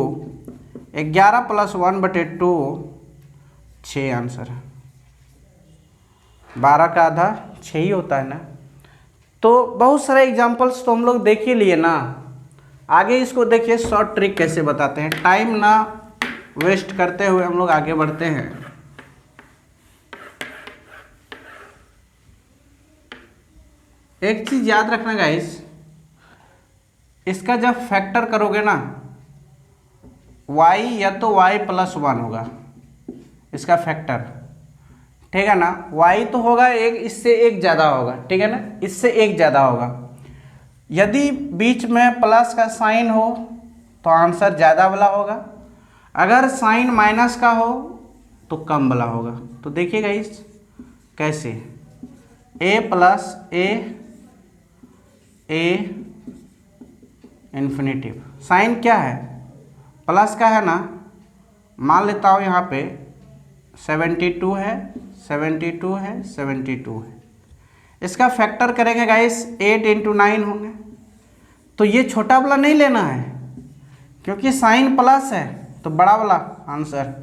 11 + 1/2, 6 आंसर। 12 का आधा 6 ही होता है ना। तो बहुत सारे एग्जाम्पल्स तो हम लोग देख ही लिए ना। आगे इसको देखिए शॉर्ट ट्रिक कैसे बताते हैं, टाइम ना वेस्ट करते हुए हम लोग आगे बढ़ते हैं। एक चीज याद रखना गाइस, इसका जब फैक्टर करोगे ना, y या तो y + 1 होगा इसका फैक्टर, ठीक है ना। y तो होगा एक, इससे एक ज़्यादा होगा, ठीक है ना, इससे एक ज़्यादा होगा। यदि बीच में प्लस का साइन हो तो आंसर ज़्यादा वाला होगा, अगर साइन माइनस का हो तो कम वाला होगा। तो देखिएगा इस कैसे, a + a इन्फिनेटिव, साइन क्या है, प्लस का है ना। मान लेता हूँ यहाँ पे 72 है, 72 है, 72 है। इसका फैक्टर करेंगे गाइस 8 × 9 होंगे। तो ये छोटा वाला नहीं लेना है क्योंकि साइन प्लस है, तो बड़ा वाला आंसर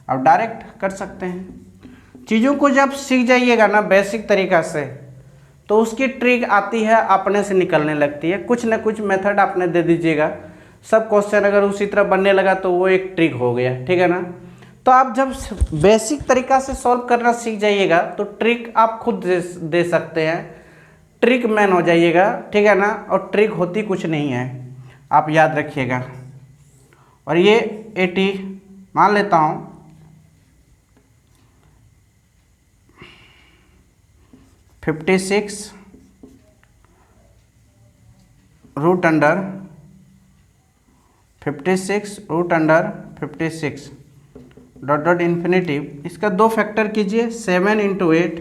अब डायरेक्ट कर सकते हैं। चीज़ों को जब सीख जाइएगा ना बेसिक तरीका से, तो उसकी ट्रिक आती है, अपने से निकलने लगती है। कुछ ना कुछ मेथड आपने दे दीजिएगा सब क्वेश्चन अगर उसी तरह बनने लगा तो वो एक ट्रिक हो गया, ठीक है ना। तो आप जब बेसिक तरीका से सॉल्व करना सीख जाइएगा तो ट्रिक आप खुद दे सकते हैं, ट्रिक मैन हो जाइएगा, ठीक है ना। और ट्रिक होती कुछ नहीं है, आप याद रखिएगा। और ये 80 मान लेता हूँ, 56 root under 56 dot dot infinitive, इसका 2 फैक्टर कीजिए, 7 × 8,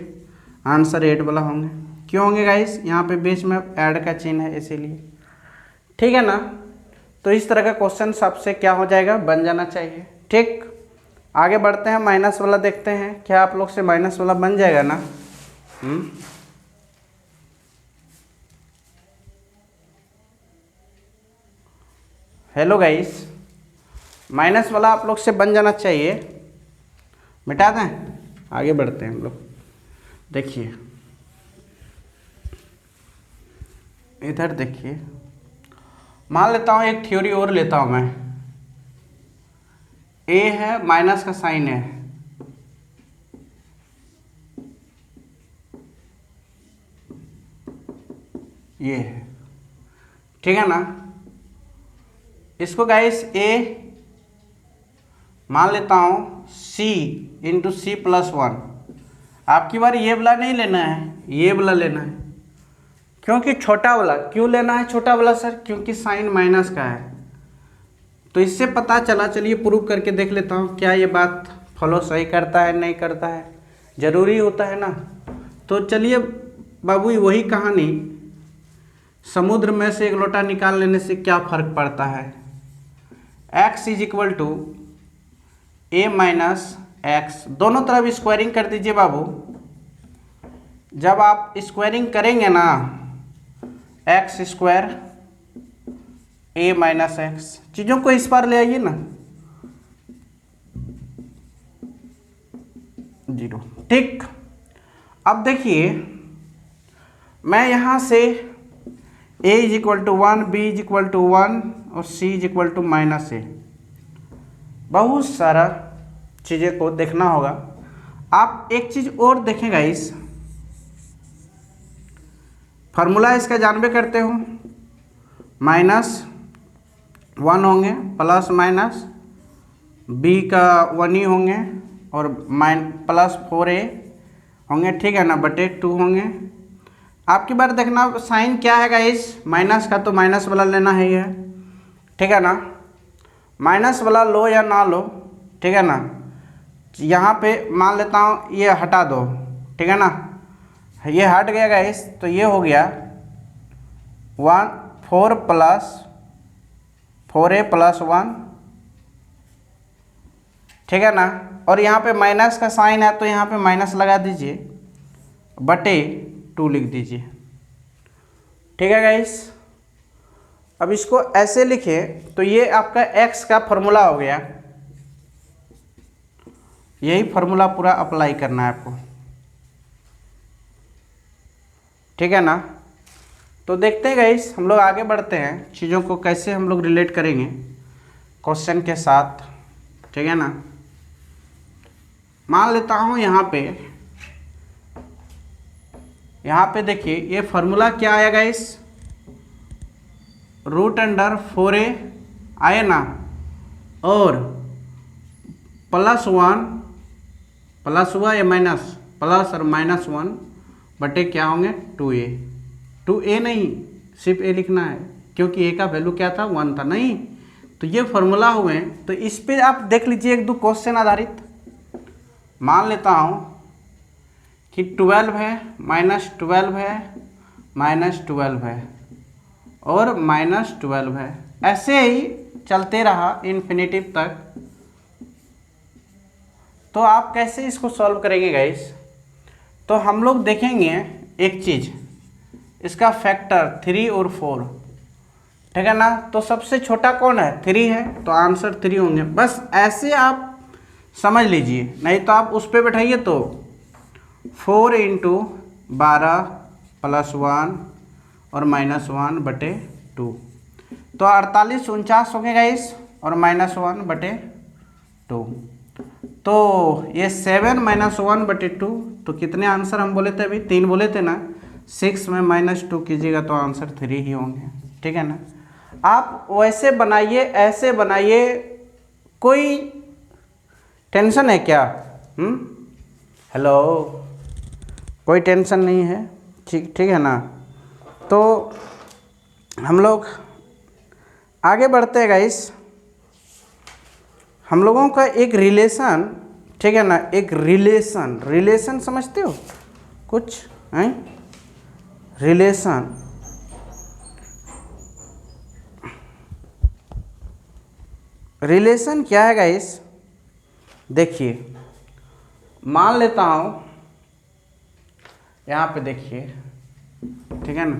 आंसर 8 वाला होंगे। क्यों होंगे गाइस, यहाँ पे बीच में ऐड का चिन्ह है इसीलिए, ठीक है ना। तो इस तरह का क्वेश्चन सबसे क्या हो जाएगा, बन जाना चाहिए, ठीक। आगे बढ़ते हैं, माइनस वाला देखते हैं, क्या आप लोग से माइनस वाला बन जाएगा ना। हेलो गाइस, माइनस वाला आप लोग से बन जाना चाहिए, मिटा दें, आगे बढ़ते हैं हम लोग। देखिए इधर देखिए, मान लेता हूँ एक थ्योरी और लेता हूँ मैं, ए है, माइनस का साइन है, ये है, ठीक है ना। इसको गाइस ए मान लेता हूँ c × c+1। आपकी बार ये वाला नहीं लेना है, ये वाला लेना है, क्योंकि छोटा वाला क्यों लेना है, छोटा वाला सर, क्योंकि साइन माइनस का है। तो इससे पता चला, चलिए प्रूव करके देख लेता हूँ क्या ये बात फॉलो सही करता है नहीं करता है, ज़रूरी होता है ना। तो चलिए बाबू, वही कहानी, समुद्र में से एक लोटा निकाल लेने से क्या फ़र्क पड़ता है। x = a - x, दोनों तरफ स्क्वायरिंग कर दीजिए बाबू। जब आप स्क्वायरिंग करेंगे ना, x² a - x, चीज़ों को इस पार ले आइए ना, 0, ठीक। अब देखिए मैं यहाँ से a = 1, b = 1 और c = -a, बहुत सारा चीज़ें को देखना होगा। आप एक चीज़ और देखें गाइस, फार्मूला इसका जानबे करते हो, -1 होंगे, प्लस b का 1 ही होंगे और +4a होंगे, ठीक है ना, बटे 2 होंगे। आपकी बार देखना साइन क्या है गाइस, माइनस का, तो माइनस वाला लेना है ये, ठीक है ना। माइनस वाला लो या ना लो, ठीक है ना। यहाँ पे मान लेता हूँ ये हटा दो, ठीक है ना, ये हट गया गाइस, तो ये हो गया 4a + 1, ठीक है ना। और यहाँ पे माइनस का साइन है तो यहाँ पे माइनस लगा दीजिए, बटे 2 लिख दीजिए, ठीक है गाइस। अब इसको ऐसे लिखे तो ये आपका x का फॉर्मूला हो गया, यही फॉर्मूला पूरा अप्लाई करना है आपको, ठीक है ना। तो देखते हैं गाइस, हम लोग आगे बढ़ते हैं, चीज़ों को कैसे हम लोग रिलेट करेंगे क्वेश्चन के साथ, ठीक है ना। मान लेता हूँ यहाँ पे देखिए ये फार्मूला क्या आया गाइस, √4a आए ना, और +1 प्लस हुआ या माइनस, प्लस और -1 बटे क्या होंगे 2a नहीं, सिर्फ a लिखना है, क्योंकि a का वैल्यू क्या था 1 था, नहीं। तो ये फार्मूला हुए, तो इस पे आप देख लीजिए 1-2 क्वेश्चन आधारित। मान लेता हूँ कि 12 है, -12 है, -12 है और -12 है, ऐसे ही चलते रहा इन्फिनिटिव तक। तो आप कैसे इसको सॉल्व करेंगे गाइस, तो हम लोग देखेंगे एक चीज़, इसका फैक्टर 3 और 4, ठीक है ना। तो सबसे छोटा कौन है, 3 है, तो आंसर 3 होंगे। बस ऐसे आप समझ लीजिए, नहीं तो आप उस पर बैठाइए तो 4 × 12 + 1 और -1 बटे 2, तो 48 49 हो गए गाइस, और -1/2। तो ये 7 -1/2, तो कितने आंसर हम बोले थे अभी? 3 बोले थे ना। 6 में -2 कीजिएगा तो आंसर 3 ही होंगे, ठीक है ना। आप वैसे बनाइए, ऐसे बनाइए, कोई टेंशन है क्या? हेलो, कोई टेंशन नहीं है, ठीक ठीक है ना। तो हम लोग आगे बढ़ते हैं गाइस। हम लोगों का एक रिलेशन, ठीक है ना, एक रिलेशन समझते हो कुछ हैं? रिलेशन क्या है गाइस? देखिए, मान लेता हूं, यहां पे देखिए, ठीक है ना।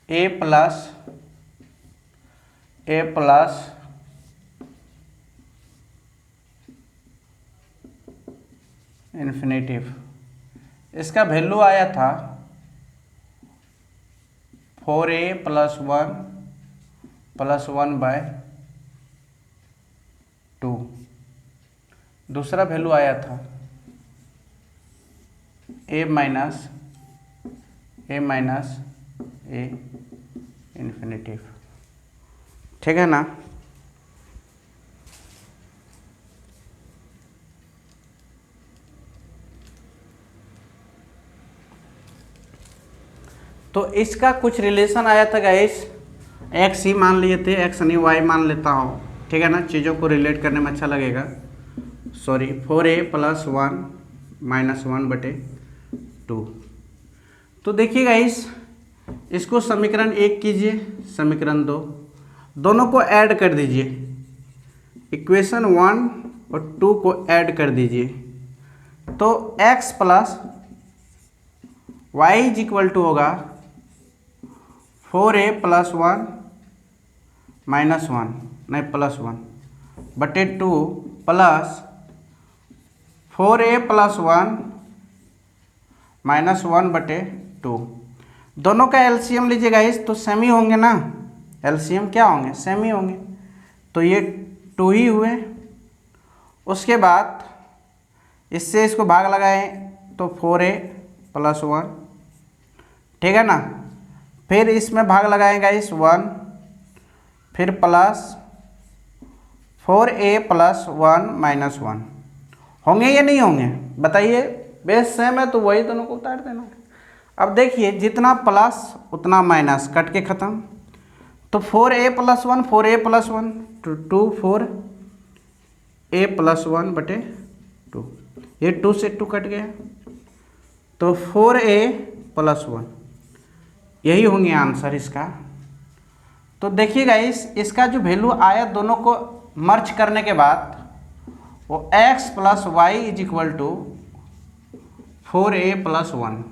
ए प्लस इन्फिनेटिव, इसका वैल्यू आया था 4a + 1 + 1/2। दूसरा वैल्यू आया था a इन्फिनेटिव, ठीक है ना। तो इसका कुछ रिलेशन आया था गाइस, एक्स ही मान लिए थे, एक्स नहीं वाई मान लेता हूँ, ठीक है ना, चीज़ों को रिलेट करने में अच्छा लगेगा। Sorry, 4a + 1 - 1/2। तो देखिए गाइस, इसको समीकरण 1 कीजिए, समीकरण 2, दोनों को ऐड कर दीजिए, इक्वेशन 1 और 2 को ऐड कर दीजिए। तो x + y = होगा 4a + 1 - 1 नहीं +1/2 प्लस 4a + 1 - 1/2। दोनों का एलसीएम लीजिए गाइस, तो सेम ही होंगे ना। एलसीएम क्या होंगे? सेम ही होंगे। तो ये 2 ही हुए। उसके बाद इससे इसको भाग लगाएं तो 4a + 1, ठीक है ना। फिर इसमें भाग लगाएंगे इस 1, फिर प्लस 4a + 1 - 1 होंगे या नहीं होंगे? बताइए। बेस सेम है तो वही दोनों को उतार देना। अब देखिए, जितना प्लस उतना माइनस, कट के ख़त्म। तो 4a + 1 4a + 1 2 4a + 1/2, ये 2 से 2 कट गया, तो 4a + 1, यही होंगे आंसर इसका। तो देखिए गाइस, इसका जो वैल्यू आया दोनों को मर्ज करने के बाद, वो x + y = 4a + 1।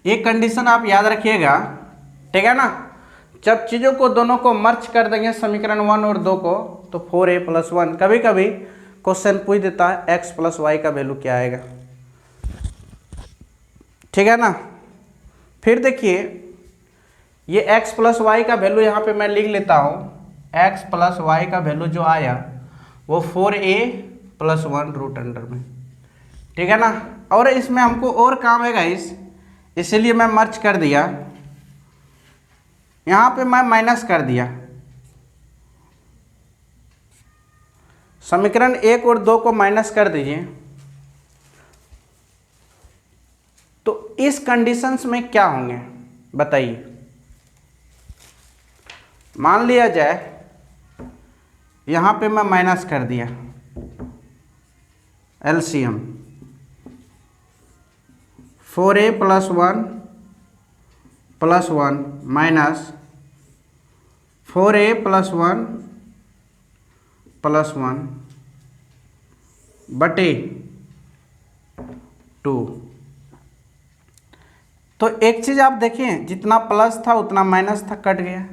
ये कंडीशन आप याद रखिएगा, ठीक है ना। जब चीज़ों को दोनों को मर्ज कर देंगे, समीकरण 1 और 2 को, तो 4a + 1। कभी कभी क्वेश्चन पूछ देता है x + y का वैल्यू क्या आएगा, ठीक है ना। फिर देखिए, ये x + y का वैल्यू यहाँ पे मैं लिख लेता हूँ। x + y का वैल्यू जो आया वो 4a + 1 रूट अंडर में, ठीक है ना। और इसमें हमको और काम है गाइस, इसीलिए मैं मर्ज कर दिया, यहाँ पे मैं माइनस कर दिया। समीकरण 1 और 2 को माइनस कर दीजिए। तो इस कंडीशंस में क्या होंगे बताइए। मान लिया जाए यहाँ पे मैं माइनस कर दिया, एलसीएम 4a + 1 + 1 माइनस 4a + 1 + 1/2। तो एक चीज़ आप देखें, जितना प्लस था उतना माइनस था, कट गया।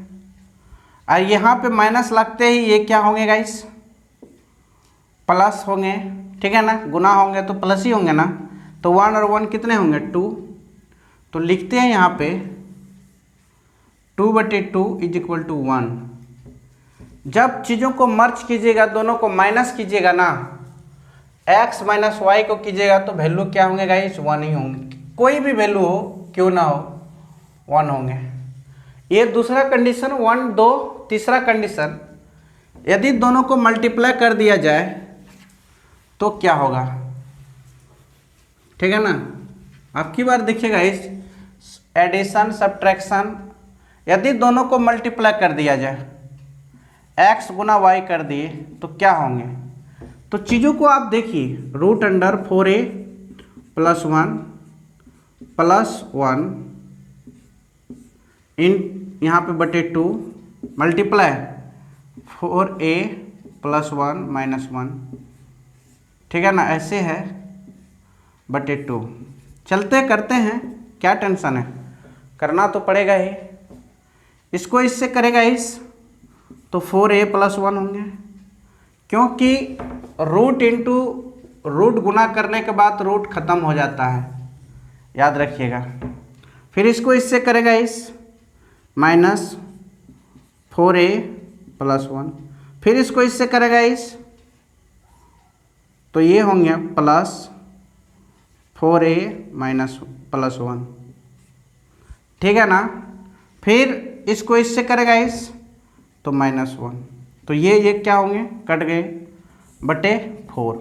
और यहाँ पे माइनस लगते ही ये क्या होंगे गाइस, प्लस होंगे, ठीक है ना। गुना होंगे तो प्लस ही होंगे ना। तो 1 और 1 कितने होंगे, 2। तो लिखते हैं यहाँ पे 2/2 इज इक्वल टू 1। जब चीज़ों को मर्ज कीजिएगा, दोनों को माइनस कीजिएगा ना, x माइनस वाई को कीजिएगा, तो वैल्यू क्या होंगे गाइस, 1 ही होंगे। कोई भी वैल्यू हो, क्यों ना हो, 1 होंगे। ये दूसरा कंडीशन 1 2। तीसरा कंडीशन, यदि दोनों को मल्टीप्लाई कर दिया जाए तो क्या होगा, ठीक है ना। आपकी बार देखिएगा इस एडिशन सब्ट्रैक्शन, यदि दोनों को मल्टीप्लाई कर दिया जाए, x गुना y कर दिए तो क्या होंगे। तो चीज़ों को आप देखिए, √4a + 1 + 1 इन यहाँ पे /2 मल्टीप्लाई 4a + 1 - 1, ठीक है ना, ऐसे है /2। चलते करते हैं, क्या टेंशन है, करना तो पड़ेगा ही। इसको इससे करेगा इस, तो 4a + 1 होंगे, क्योंकि रूट इंटू रूट गुना करने के बाद रूट खत्म हो जाता है, याद रखिएगा। फिर इसको इससे करेगा इस, -4a + 1, फिर इसको इससे करेगा इस, तो ये होंगे +4a + 1, ठीक है ना। फिर इसको इससे करेगा इस, तो -1, तो ये क्या होंगे, कट गए /4,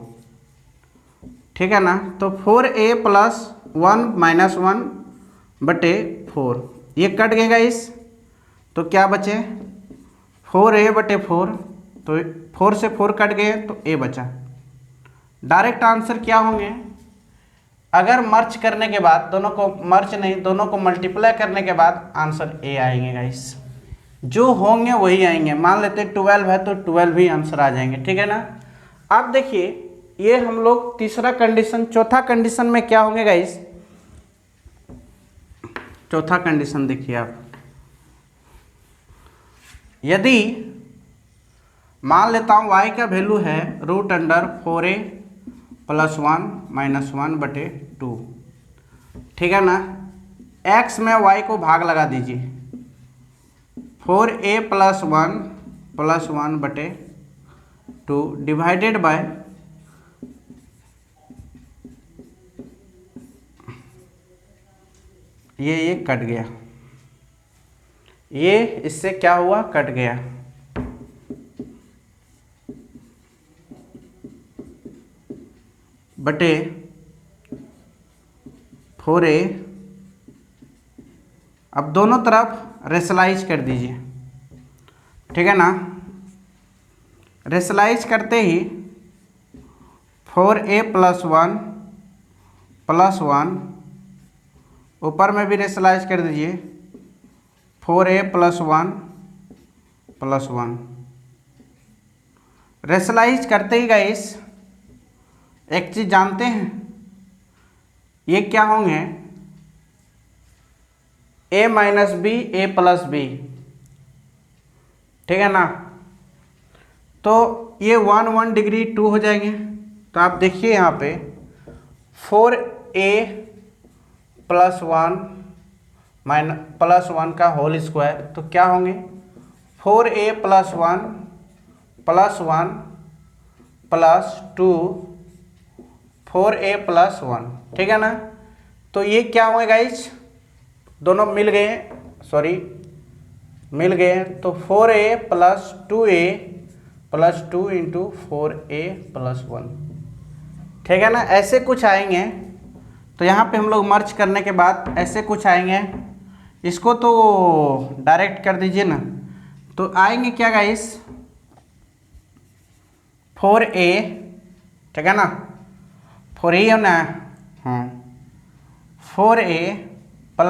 ठीक है ना। तो 4a + 1 - 1 /4, ये कट गएगा इस, तो क्या बचे 4a/4, तो 4 से 4 कट गए तो a बचा। डायरेक्ट आंसर क्या होंगे, अगर मर्ज करने के बाद, दोनों को मर्ज नहीं, दोनों को मल्टीप्लाई करने के बाद आंसर a आएंगे गाइस, जो होंगे वही आएंगे। मान लेते 12 है तो 12 ही आंसर आ जाएंगे, ठीक है ना। अब देखिए, ये हम लोग तीसरा कंडीशन, चौथा कंडीशन में क्या होंगे गाइस, चौथा कंडीशन देखिए आप, यदि मान लेता हूँ y का वैल्यू है √4a + 1 - 1/2, ठीक है ना। x में y को भाग लगा दीजिए, 4a + 1 + 1/2 डिवाइडेड बाय ये कट गया, ये इससे क्या हुआ, कट गया। बटे 4a, अब दोनों तरफ रेशलाइज कर दीजिए, ठीक है ना। रेशलाइज करते ही 4a + 1 + 1, ऊपर में भी रेशलाइज कर दीजिए 4a + 1 + 1। रेशलाइज करते ही गाइस एक चीज़ जानते हैं, ये क्या होंगे, a - b a + b, ठीक है ना। तो ये 1 1 डिग्री 2 हो जाएंगे। तो आप देखिए यहाँ पे 4a + 1 का होल स्क्वायर, तो क्या होंगे 4a + 1 + 1 + 2 4a + 1, ठीक है ना। तो ये क्या होंगे गाइस, दोनों मिल गए, सॉरी मिल गए, तो 4a + 2a + 2 × 4a + 1, ठीक है ना। ऐसे कुछ आएंगे, तो यहाँ पे हम लोग मर्ज करने के बाद ऐसे कुछ आएंगे, इसको तो डायरेक्ट कर दीजिए ना, तो आएंगे क्या गाइस 4a, ठीक है ना, 4a है ना, हाँ 4a +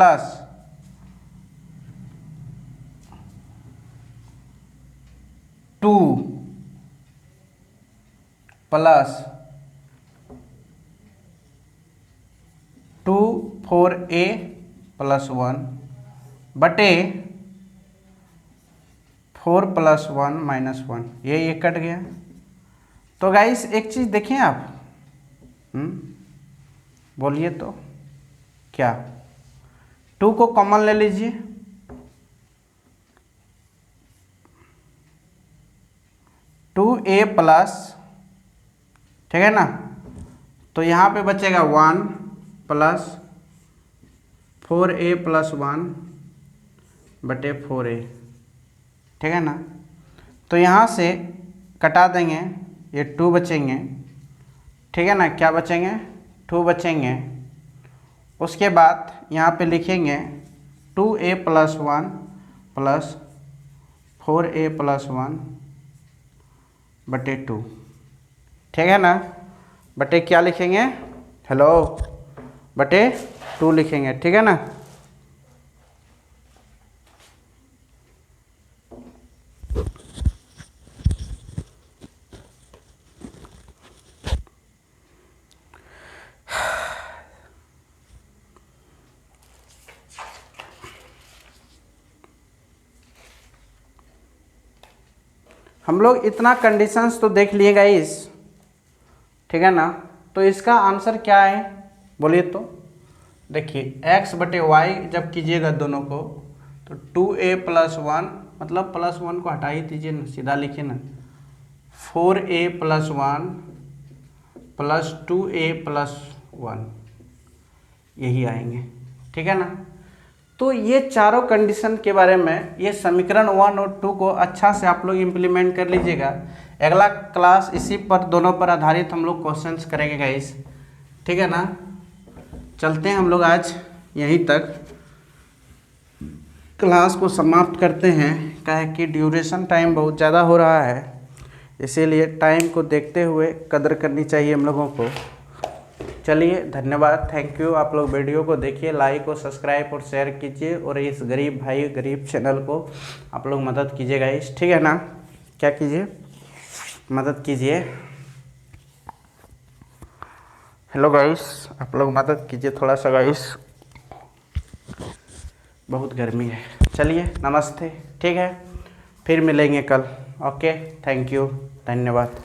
2 + 2 4a प्लस 1 बटे 4 प्लस 1 माइनस 1, ये कट गया। तो गाइस एक चीज़ देखें आप, बोलिए तो क्या, 2 को कॉमन ले लीजिए, 2a प्लस, ठीक है ना, तो यहाँ पे बचेगा 1 प्लस 4a प्लस 1 बटे 4a, ठीक है ना। तो यहाँ से कटा देंगे, ये 2 बचेंगे, ठीक है ना, क्या बचेंगे, 2 बचेंगे। उसके बाद यहाँ पे लिखेंगे 2a plus 1 plus 4a plus 1 बटे 2, ठीक है ना, बटे क्या लिखेंगे, हेलो, बटे 2 लिखेंगे, ठीक है ना। हम लोग इतना कंडीशंस तो देख लिए गाइस, ठीक है ना। तो इसका आंसर क्या है बोलिए तो, देखिए x बटे वाई जब कीजिएगा दोनों को, तो 2a प्लस 1, मतलब प्लस 1 को हटा ही दीजिए ना, सीधा लिखिए ना, 4a plus 1 plus 2a plus 1, यही आएंगे, ठीक है ना। तो ये चारों कंडीशन के बारे में, ये समीकरण 1 और 2 को अच्छा से आप लोग इम्प्लीमेंट कर लीजिएगा। अगला क्लास इसी पर, दोनों पर आधारित हम लोग क्वेश्चंस करेंगे गाइस, ठीक है ना। चलते हैं हम लोग आज यहीं तक, क्लास को समाप्त करते हैं, क्या है कि ड्यूरेशन टाइम बहुत ज़्यादा हो रहा है, इसीलिए टाइम को देखते हुए कदर करनी चाहिए हम लोगों को। चलिए धन्यवाद, थैंक यू। आप लोग वीडियो को देखिए, लाइक और सब्सक्राइब और शेयर कीजिए, और इस गरीब भाई गरीब चैनल को आप लोग मदद कीजिएगा इस, ठीक है ना, क्या कीजिए, मदद कीजिए। हेलो गाइस, आप लोग मदद कीजिए थोड़ा सा गाइस, बहुत गर्मी है। चलिए नमस्ते, ठीक है, फिर मिलेंगे कल। ओके, थैंक यू, धन्यवाद।